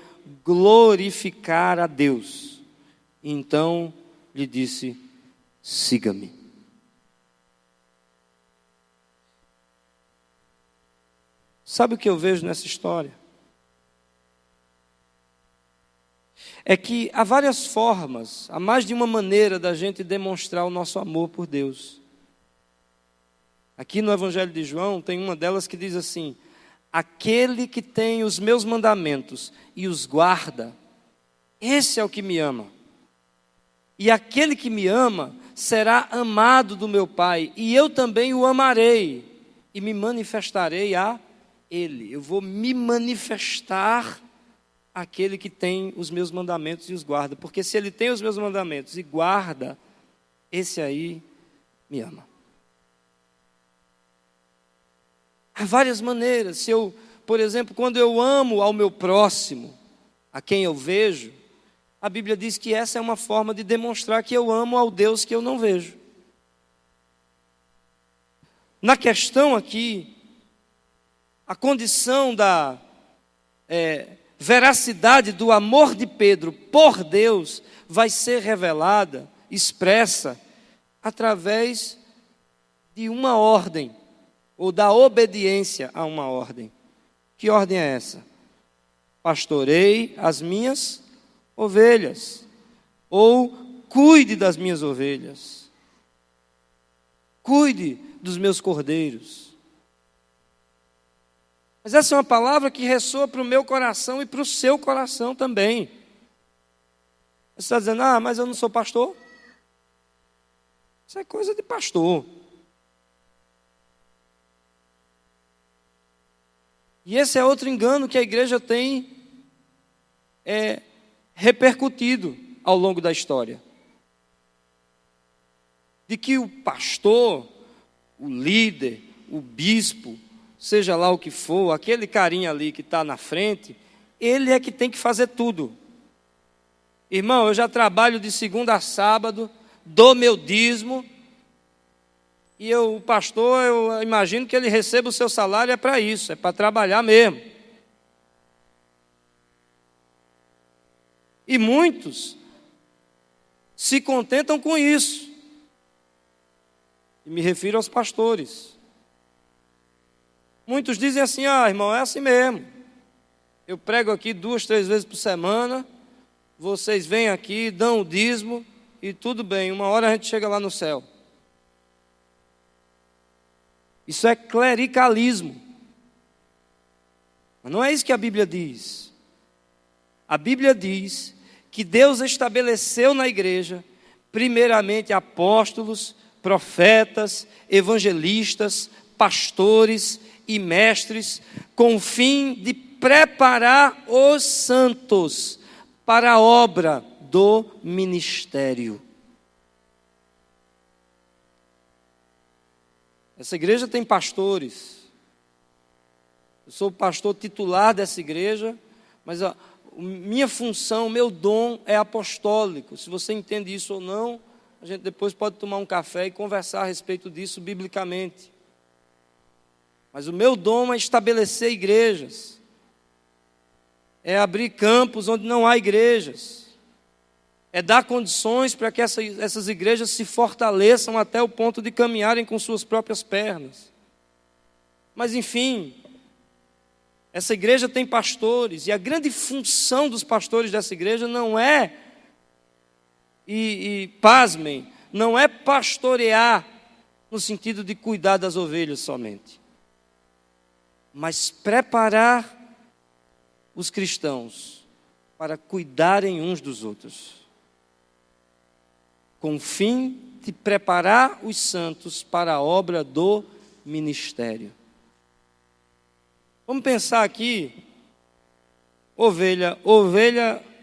S1: glorificar a Deus. Então lhe disse: siga-me. Sabe o que eu vejo nessa história? É que há várias formas, há mais de uma maneira da gente demonstrar o nosso amor por Deus. Aqui no Evangelho de João tem uma delas que diz assim: aquele que tem os meus mandamentos e os guarda, esse é o que me ama. E aquele que me ama será amado do meu Pai, e eu também o amarei e me manifestarei a ele. Eu vou me manifestar àquele que tem os meus mandamentos e os guarda, porque se ele tem os meus mandamentos e guarda, esse aí me ama. Há várias maneiras. Se eu, por exemplo, quando eu amo ao meu próximo, a quem eu vejo, a Bíblia diz que essa é uma forma de demonstrar que eu amo ao Deus que eu não vejo. Na questão aqui, a condição da veracidade do amor de Pedro por Deus vai ser revelada, expressa, através de uma ordem, ou da obediência a uma ordem. Que ordem é essa? Pastorei as minhas ovelhas, ou cuide das minhas ovelhas, cuide dos meus cordeiros. Mas essa é uma palavra que ressoa para o meu coração e para o seu coração também. Você está dizendo, mas eu não sou pastor? Isso é coisa de pastor. E esse é outro engano que a igreja tem repercutido ao longo da história. De que o pastor, o líder, o bispo, seja lá o que for, aquele carinha ali que está na frente, ele é que tem que fazer tudo. Irmão, eu já trabalho de segunda a sábado, dou meu dízimo, e o pastor, eu imagino que ele receba o seu salário, é para isso, é para trabalhar mesmo. E muitos se contentam com isso. E me refiro aos pastores. Muitos dizem assim, irmão, é assim mesmo. Eu prego aqui 2, 3 vezes por semana, vocês vêm aqui, dão o dízimo, e tudo bem, uma hora a gente chega lá no céu. Isso é clericalismo. Mas não é isso que a Bíblia diz. A Bíblia diz que Deus estabeleceu na igreja, primeiramente apóstolos, profetas, evangelistas, pastores e mestres, com o fim de preparar os santos para a obra do ministério. Essa igreja tem pastores. Eu sou o pastor titular dessa igreja, mas minha função, meu dom é apostólico. Se você entende isso ou não, a gente depois pode tomar um café e conversar a respeito disso biblicamente. Mas o meu dom é estabelecer igrejas, é abrir campos onde não há igrejas, é dar condições para que essas igrejas se fortaleçam até o ponto de caminharem com suas próprias pernas. Mas enfim, essa igreja tem pastores, e a grande função dos pastores dessa igreja não é, pasmem, não é pastorear no sentido de cuidar das ovelhas somente, mas preparar os cristãos para cuidarem uns dos outros, com o fim de preparar os santos para a obra do ministério. Vamos pensar aqui,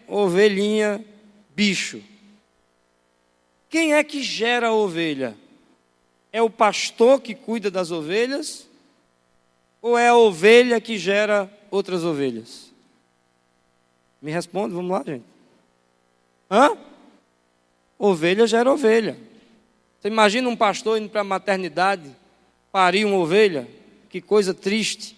S1: ovelhinha, bicho. Quem é que gera a ovelha? É o pastor que cuida das ovelhas? Ou é a ovelha que gera outras ovelhas? Me responde, vamos lá, gente. Ovelha gera ovelha. Você imagina um pastor indo para a maternidade, parir uma ovelha? Que coisa triste.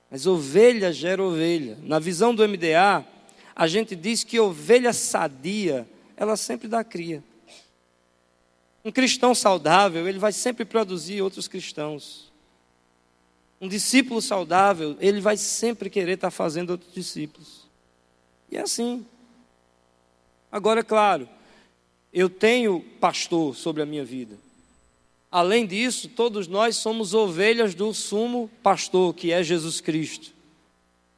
S1: Mas ovelha gera ovelha. Na visão do MDA, a gente diz que ovelha sadia, ela sempre dá cria. Um cristão saudável, ele vai sempre produzir outros cristãos. Um discípulo saudável, ele vai sempre querer estar fazendo outros discípulos. E é assim. Agora, é claro, eu tenho pastor sobre a minha vida. Além disso, todos nós somos ovelhas do sumo pastor, que é Jesus Cristo.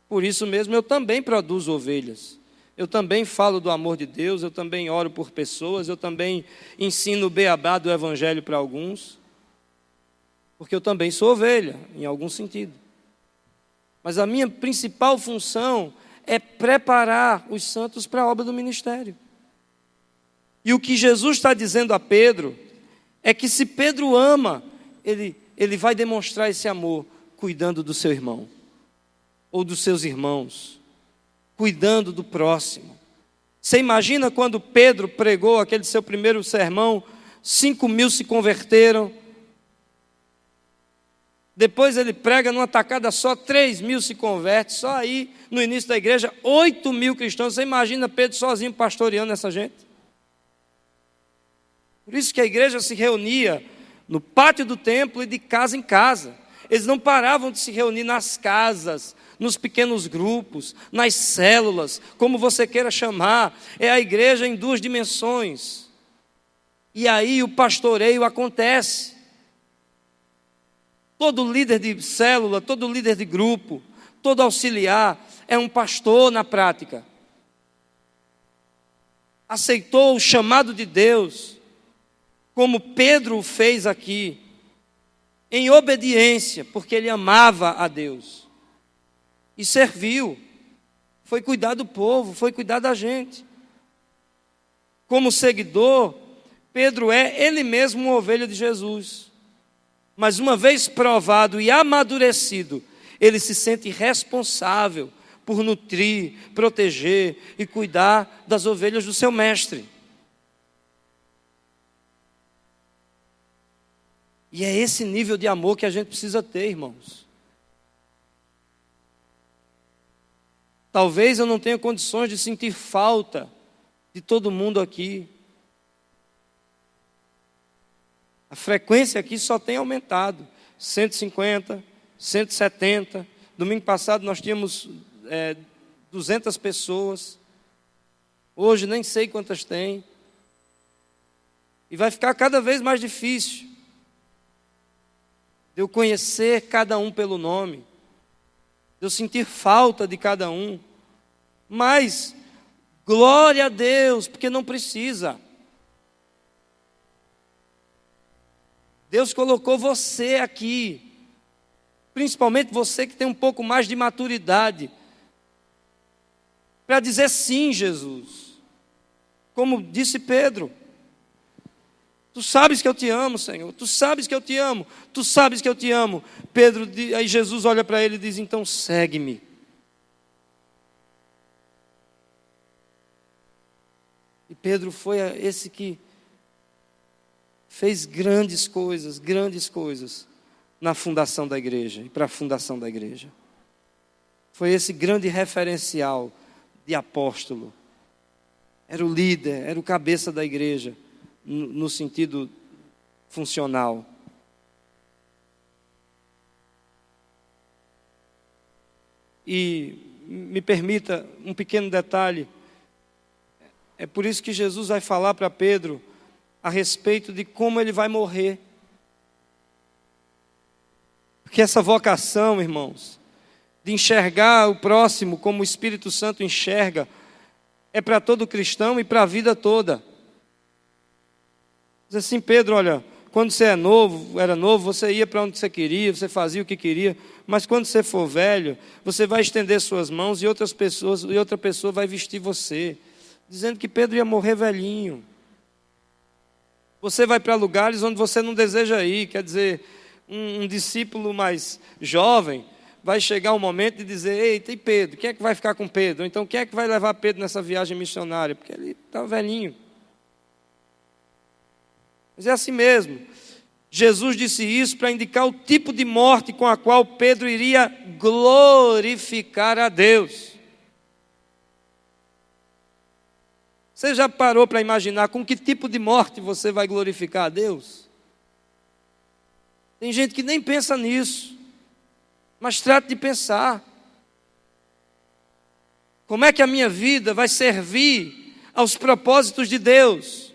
S1: Por isso mesmo, eu também produzo ovelhas. Eu também falo do amor de Deus, eu também oro por pessoas, eu também ensino o beabá do evangelho para alguns. Porque eu também sou ovelha, em algum sentido. Mas a minha principal função é preparar os santos para a obra do ministério. E o que Jesus está dizendo a Pedro é que se Pedro ama, ele vai demonstrar esse amor cuidando do seu irmão, ou dos seus irmãos, cuidando do próximo. Você imagina quando Pedro pregou aquele seu primeiro sermão, 5.000 se converteram, Depois ele prega numa tacada só, 3.000 se convertem. Só aí, no início da igreja, 8.000 cristãos. Você imagina Pedro sozinho pastoreando essa gente? Por isso que a igreja se reunia no pátio do templo e de casa em casa. Eles não paravam de se reunir nas casas, nos pequenos grupos, nas células, como você queira chamar. É a igreja em duas dimensões. E aí o pastoreio acontece. Todo líder de célula, todo líder de grupo, todo auxiliar é um pastor na prática. Aceitou o chamado de Deus, como Pedro fez aqui, em obediência, porque ele amava a Deus. E serviu, foi cuidar do povo, foi cuidar da gente. Como seguidor, Pedro é ele mesmo uma ovelha de Jesus. Mas uma vez provado e amadurecido, ele se sente responsável por nutrir, proteger e cuidar das ovelhas do seu mestre. E é esse nível de amor que a gente precisa ter, irmãos. Talvez eu não tenha condições de sentir falta de todo mundo aqui. A frequência aqui só tem aumentado. 150, 170. Domingo passado nós tínhamos 200 pessoas. Hoje nem sei quantas tem. E vai ficar cada vez mais difícil de eu conhecer cada um pelo nome, de eu sentir falta de cada um. Mas, glória a Deus, porque não precisa. Deus colocou você aqui, principalmente você que tem um pouco mais de maturidade, para dizer sim, Jesus. Como disse Pedro, tu sabes que eu te amo, Senhor, tu sabes que eu te amo, tu sabes que eu te amo. Pedro, aí Jesus olha para ele e diz, então segue-me. E Pedro foi esse que fez grandes coisas na fundação da igreja e para a fundação da igreja. Foi esse grande referencial de apóstolo. Era o líder, era o cabeça da igreja, no sentido funcional. E me permita um pequeno detalhe. É por isso que Jesus vai falar para Pedro a respeito de como ele vai morrer. Porque essa vocação, irmãos, de enxergar o próximo como o Espírito Santo enxerga, é para todo cristão e para a vida toda. Diz assim, Pedro, olha, quando você era novo, você ia para onde você queria, você fazia o que queria, mas quando você for velho, você vai estender suas mãos e outra pessoa vai vestir você. Dizendo que Pedro ia morrer velhinho. Você vai para lugares onde você não deseja ir. Quer dizer, um discípulo mais jovem vai chegar um momento de dizer, eita, e Pedro? Quem é que vai ficar com Pedro? Então, quem é que vai levar Pedro nessa viagem missionária? Porque ele está velhinho. Mas é assim mesmo. Jesus disse isso para indicar o tipo de morte com a qual Pedro iria glorificar a Deus. Você já parou para imaginar com que tipo de morte você vai glorificar a Deus? Tem gente que nem pensa nisso, mas trata de pensar. Como é que a minha vida vai servir aos propósitos de Deus?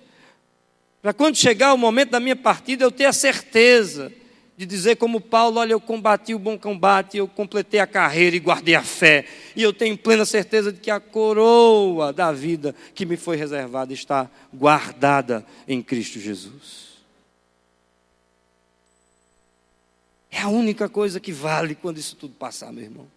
S1: Para quando chegar o momento da minha partida, eu ter a certeza de dizer como Paulo, olha, eu combati o bom combate, eu completei a carreira e guardei a fé. E eu tenho plena certeza de que a coroa da vida que me foi reservada está guardada em Cristo Jesus. É a única coisa que vale quando isso tudo passar, meu irmão.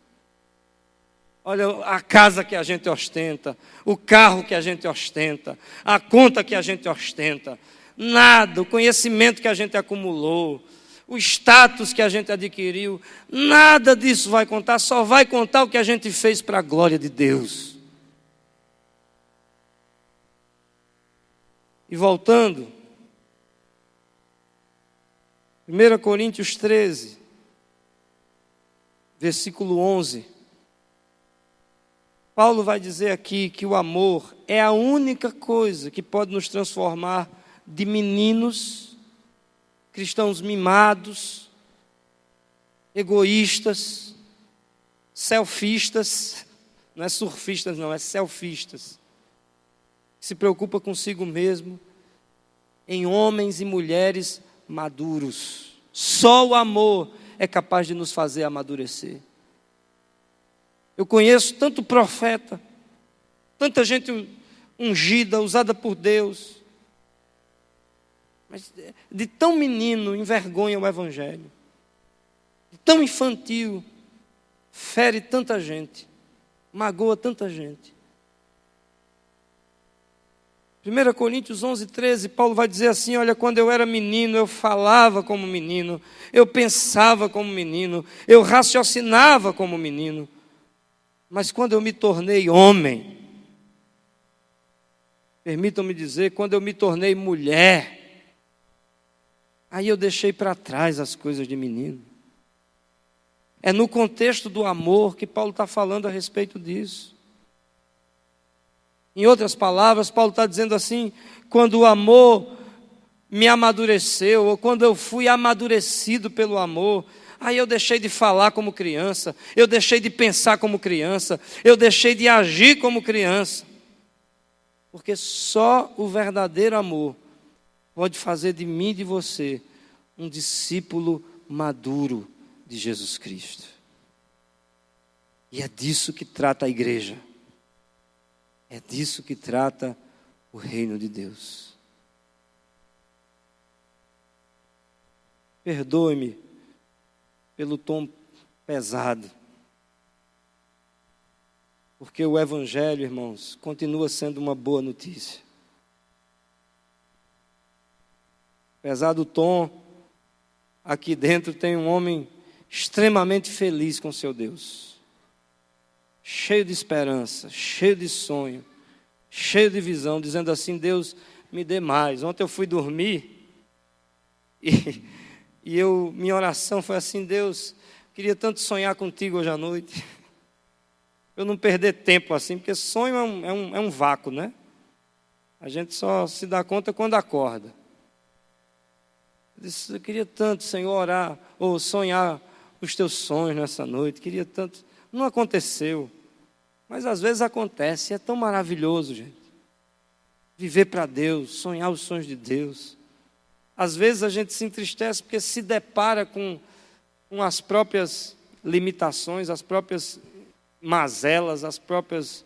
S1: Olha, a casa que a gente ostenta, o carro que a gente ostenta, a conta que a gente ostenta, nada, o conhecimento que a gente acumulou, o status que a gente adquiriu, nada disso vai contar, só vai contar o que a gente fez para a glória de Deus. E voltando, 1 Coríntios 13, versículo 11. Paulo vai dizer aqui que o amor é a única coisa que pode nos transformar de meninos, cristãos mimados, egoístas, selfistas, não é surfistas não, é selfistas, que se preocupa consigo mesmo, em homens e mulheres maduros. Só o amor é capaz de nos fazer amadurecer. Eu conheço tanto profeta, tanta gente ungida, usada por Deus, mas de tão menino envergonha o Evangelho, de tão infantil, fere tanta gente, magoa tanta gente. 1 Coríntios 11, 13, Paulo vai dizer assim: olha, quando eu era menino, eu falava como menino, eu pensava como menino, eu raciocinava como menino, mas quando eu me tornei homem, permitam-me dizer, quando eu me tornei mulher, aí eu deixei para trás as coisas de menino. É no contexto do amor que Paulo está falando a respeito disso. Em outras palavras, Paulo está dizendo assim: quando o amor me amadureceu, ou quando eu fui amadurecido pelo amor, aí eu deixei de falar como criança, eu deixei de pensar como criança, eu deixei de agir como criança. Porque só o verdadeiro amor pode fazer de mim e de você um discípulo maduro de Jesus Cristo. E é disso que trata a igreja. É disso que trata o reino de Deus. Perdoe-me pelo tom pesado, porque o Evangelho, irmãos, continua sendo uma boa notícia. Apesar do tom, aqui dentro tem um homem extremamente feliz com seu Deus, cheio de esperança, cheio de sonho, cheio de visão, dizendo assim: Deus, me dê mais. Ontem eu fui dormir e minha oração foi assim: Deus, queria tanto sonhar contigo hoje à noite, eu não perder tempo assim, porque sonho é um vácuo, né? A gente só se dá conta quando acorda. Eu disse: eu queria tanto, Senhor, orar ou sonhar os teus sonhos nessa noite, queria tanto. Não aconteceu, mas às vezes acontece, é tão maravilhoso, gente. Viver para Deus, sonhar os sonhos de Deus. Às vezes a gente se entristece porque se depara com as próprias limitações, as próprias mazelas, as próprias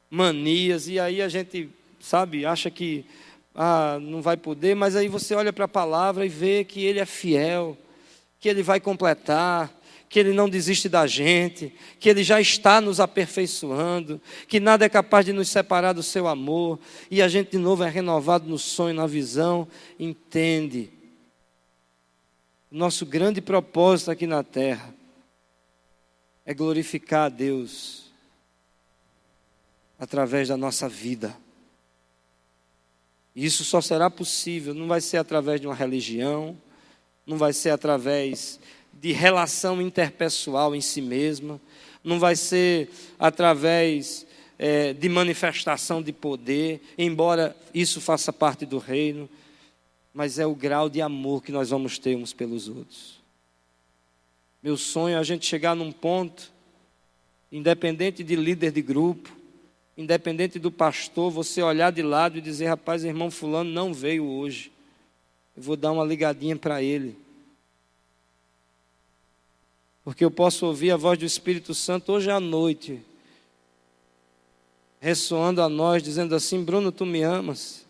S1: manias, e aí a gente, sabe, acha que não vai poder, mas aí você olha para a palavra e vê que Ele é fiel, que Ele vai completar, que Ele não desiste da gente, que Ele já está nos aperfeiçoando, que nada é capaz de nos separar do seu amor, e a gente de novo é renovado no sonho, na visão. Entende? Nosso grande propósito aqui na terra é glorificar a Deus através da nossa vida. E isso só será possível, não vai ser através de uma religião, não vai ser através de relação interpessoal em si mesma, não vai ser através de manifestação de poder, embora isso faça parte do reino, mas é o grau de amor que nós vamos ter uns pelos outros. Meu sonho é a gente chegar num ponto, independente de líder de grupo, independente do pastor, você olhar de lado e dizer: rapaz, irmão fulano não veio hoje, eu vou dar uma ligadinha para ele, porque eu posso ouvir a voz do Espírito Santo hoje à noite, ressoando a nós, dizendo assim: Bruno, tu me amas?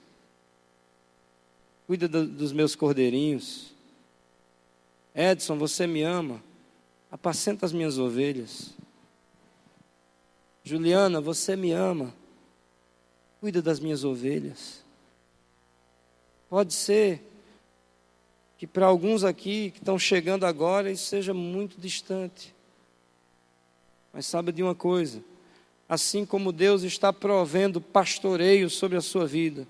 S1: Cuida dos meus cordeirinhos. Edson, você me ama? Apacenta as minhas ovelhas. Juliana, você me ama? Cuida das minhas ovelhas. Pode ser que para alguns aqui que estão chegando agora isso seja muito distante. Mas saiba de uma coisa: assim como Deus está provendo pastoreio sobre a sua vida,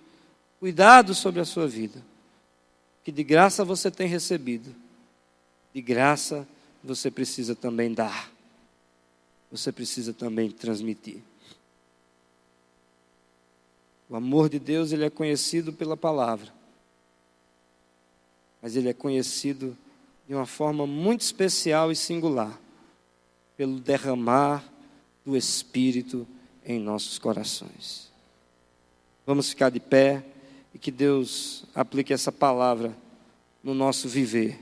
S1: cuidado sobre a sua vida, que de graça você tem recebido, de graça você precisa também dar. você precisa também transmitir. O amor de Deus, ele é conhecido pela palavra, mas ele é conhecido de uma forma muito especial e singular, pelo derramar do Espírito em nossos corações. Vamos ficar de pé e que Deus aplique essa palavra no nosso viver.